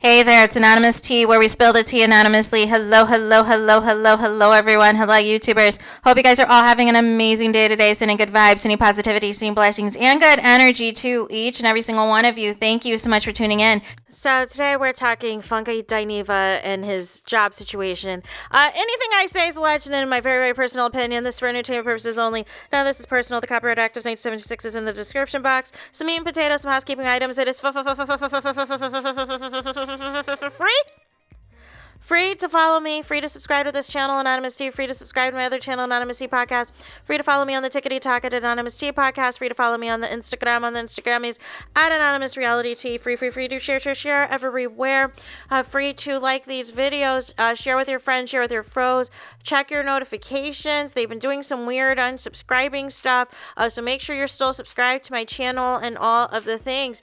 Hey there, it's Anonymous Tea, where we spill the tea anonymously. Hello, hello, hello, hello, hello, everyone. Hello, YouTubers. Hope you guys are all having an amazing day today, sending good vibes, sending positivity, sending blessings, and good energy to each and every single one of you. Thank you so much for tuning in. So today we're talking Funky Dineva and his job situation. Anything I say is alleged and in my very, very personal opinion. This is for entertainment purposes only. None of this is personal. The Copyright Act of 1976 is in the description box. Some meat and potatoes, some housekeeping items. It is free to follow me, free to subscribe to this channel, Anonymous Tea, free to subscribe to my other channel, Anonymous Tea Podcast, free to follow me on the Tickety Talk at Anonymous Tea Podcast, free to follow me on the Instagram, Instagrammies at AnonymousRealityTV, free to share everywhere, free to like these videos, share with your friends, share with your foes, check your notifications. They've been doing some weird unsubscribing stuff, so make sure you're still subscribed to my channel and all of the things.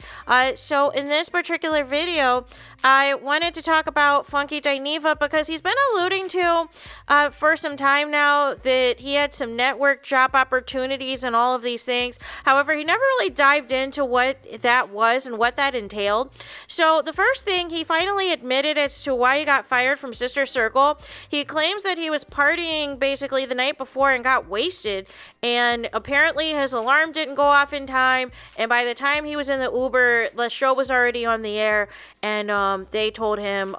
So in this particular video, I wanted to talk about Funky Dineva because he's been alluding to for some time now that he had some network job opportunities and all of these things. However, he never really dived into what that was and what that entailed. So the first thing, he finally admitted as to why he got fired from Sister Circle. He claims that he was partying basically the night before and got wasted, and apparently his alarm didn't go off in time, and by the time he was in the Uber, the show was already on the air, and they told him,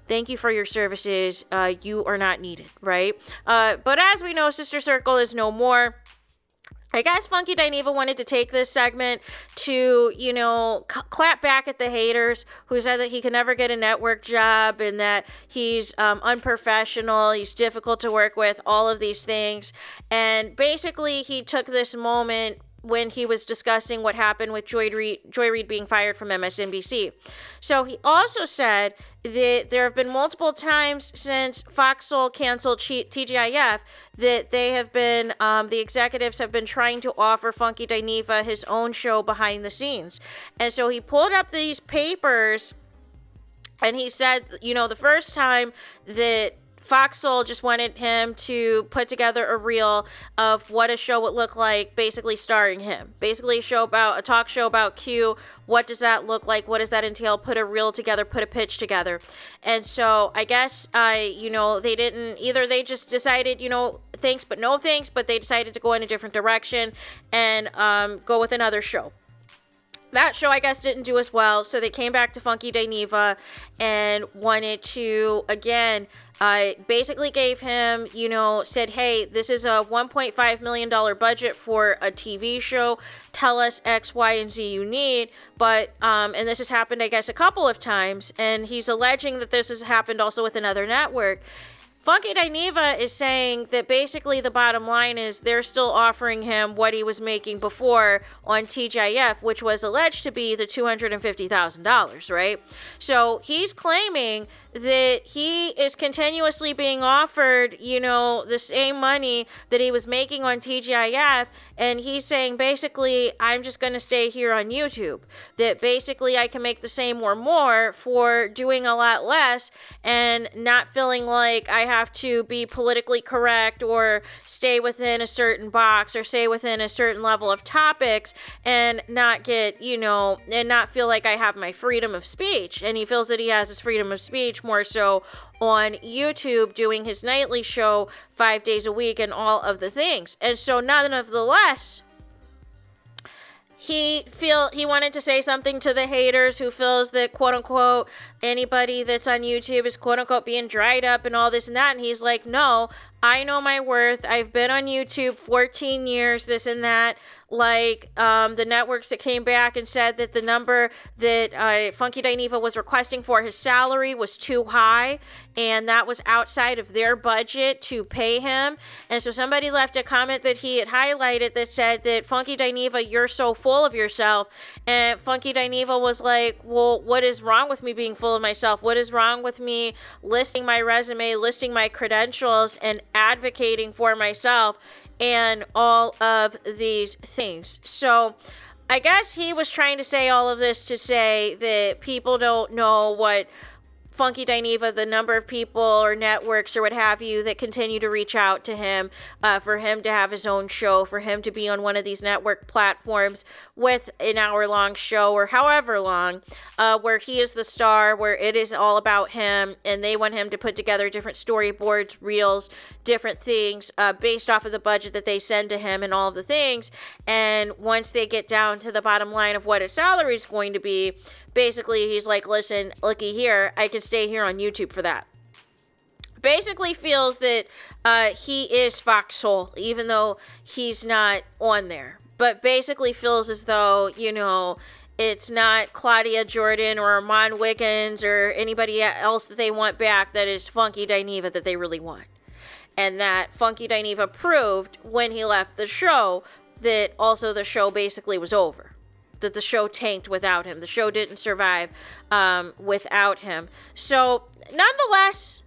thank you for your services, you are not needed, right? But as we know, Sister Circle is no more. I guess Funky Dineva wanted to take this segment to, clap back at the haters who said that he could never get a network job and that he's unprofessional, he's difficult to work with, all of these things. And basically, he took this moment when he was discussing what happened with Joy Reid being fired from MSNBC. So he also said that there have been multiple times since Fox Soul canceled TGIF that they have been, the executives have been trying to offer Funky Dineva his own show behind the scenes. And so he pulled up these papers and he said, the first time that Fox Soul just wanted him to put together a reel of what a show would look like, basically starring him. Basically a talk show about Q. What does that look like? What does that entail? Put a reel together, put a pitch together. And so I guess, they didn't, either they just decided, thanks but no thanks, but they decided to go in a different direction and go with another show. That show, I guess, didn't do as well, so they came back to Funky Dineva and wanted to, again, basically gave him, said, hey, this is a $1.5 million budget for a TV show. Tell us X, Y, and Z you need. But, and this has happened, I guess, a couple of times, and he's alleging that this has happened also with another network. Funky Dineva is saying that basically the bottom line is they're still offering him what he was making before on TGIF, which was alleged to be the $250,000, right? So he's claiming that he is continuously being offered, the same money that he was making on TGIF, and he's saying basically, I'm just going to stay here on YouTube. That basically I can make the same or more for doing a lot less and not feeling like I have to be politically correct or stay within a certain box or stay within a certain level of topics and not get, and not feel like I have my freedom of speech. And he feels that he has his freedom of speech more so on YouTube, doing his nightly show 5 days a week and all of the things. And so nonetheless, he wanted to say something to the haters who feels that, quote unquote, anybody that's on YouTube is, quote unquote, being dried up and all this and that. And he's like, no, I know my worth. I've been on YouTube 14 years, this and that. Like the networks that came back and said that the number that Funky Dineva was requesting for his salary was too high, and that was outside of their budget to pay him. And so somebody left a comment that he had highlighted that said that, Funky Dineva, you're so full of yourself. And Funky Dineva was like, well, what is wrong with me being full of myself? What is wrong with me listing my resume, listing my credentials, and advocating for myself and all of these things? So I guess he was trying to say all of this to say that people don't know what Funky Dineva, the number of people or networks or what have you that continue to reach out to him for him to have his own show, for him to be on one of these network platforms with an hour-long show or however long, where he is the star, where it is all about him, and they want him to put together different storyboards, reels, different things based off of the budget that they send to him and all of the things. And once they get down to the bottom line of what his salary is going to be, basically he's like, listen, looky here, I can stay here on YouTube for that. Basically feels that he is Fox Soul, even though he's not on there. But basically feels as though, you know, it's not Claudia Jordan or Armand Wiggins or anybody else that they want back, that is Funky Dineva that they really want. And that Funky Dineva proved when he left the show that also the show basically was over. That the show tanked without him. The show didn't survive without him. So, nonetheless,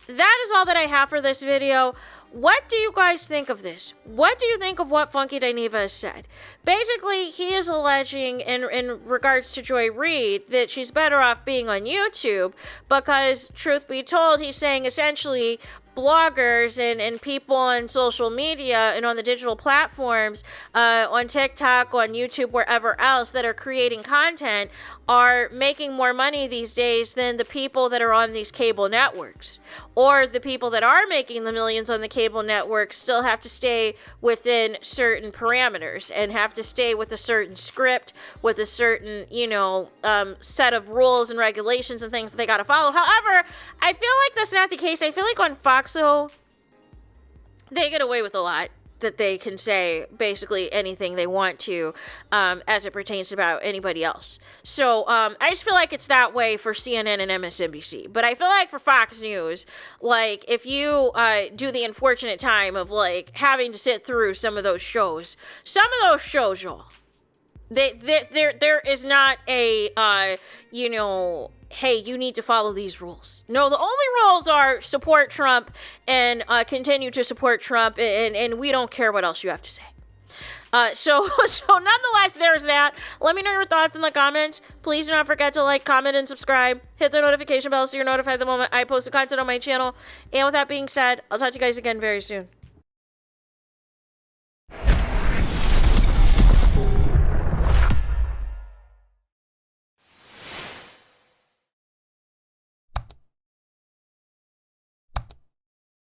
that is all that I have for this video. What do you guys think of this? What do you think of what Funky Dineva has said? Basically, he is alleging in regards to Joy Reid that she's better off being on YouTube because, truth be told, he's saying essentially bloggers and people on social media and on the digital platforms, on TikTok, on YouTube, wherever else that are creating content are making more money these days than the people that are on these cable networks. Or the people that are making the millions on the cable networks still have to stay within certain parameters and have to stay with a certain script, with a certain, you know, set of rules and regulations and things that they got to follow. However, I feel like that's not the case. I feel like on Foxo, they get away with a lot. That they can say basically anything they want to as it pertains about anybody else. So I just feel like it's that way for CNN and MSNBC. But I feel like for Fox News, like if you do the unfortunate time of like having to sit through some of those shows, y'all, there is not a, you know, hey, you need to follow these rules. No, the only rules are support Trump and continue to support Trump, and we don't care what else you have to say. So nonetheless, there's that. Let me know your thoughts in the comments. Please do not forget to like, comment, and subscribe. Hit the notification bell so you're notified the moment I post the content on my channel. And with that being said, I'll talk to you guys again very soon.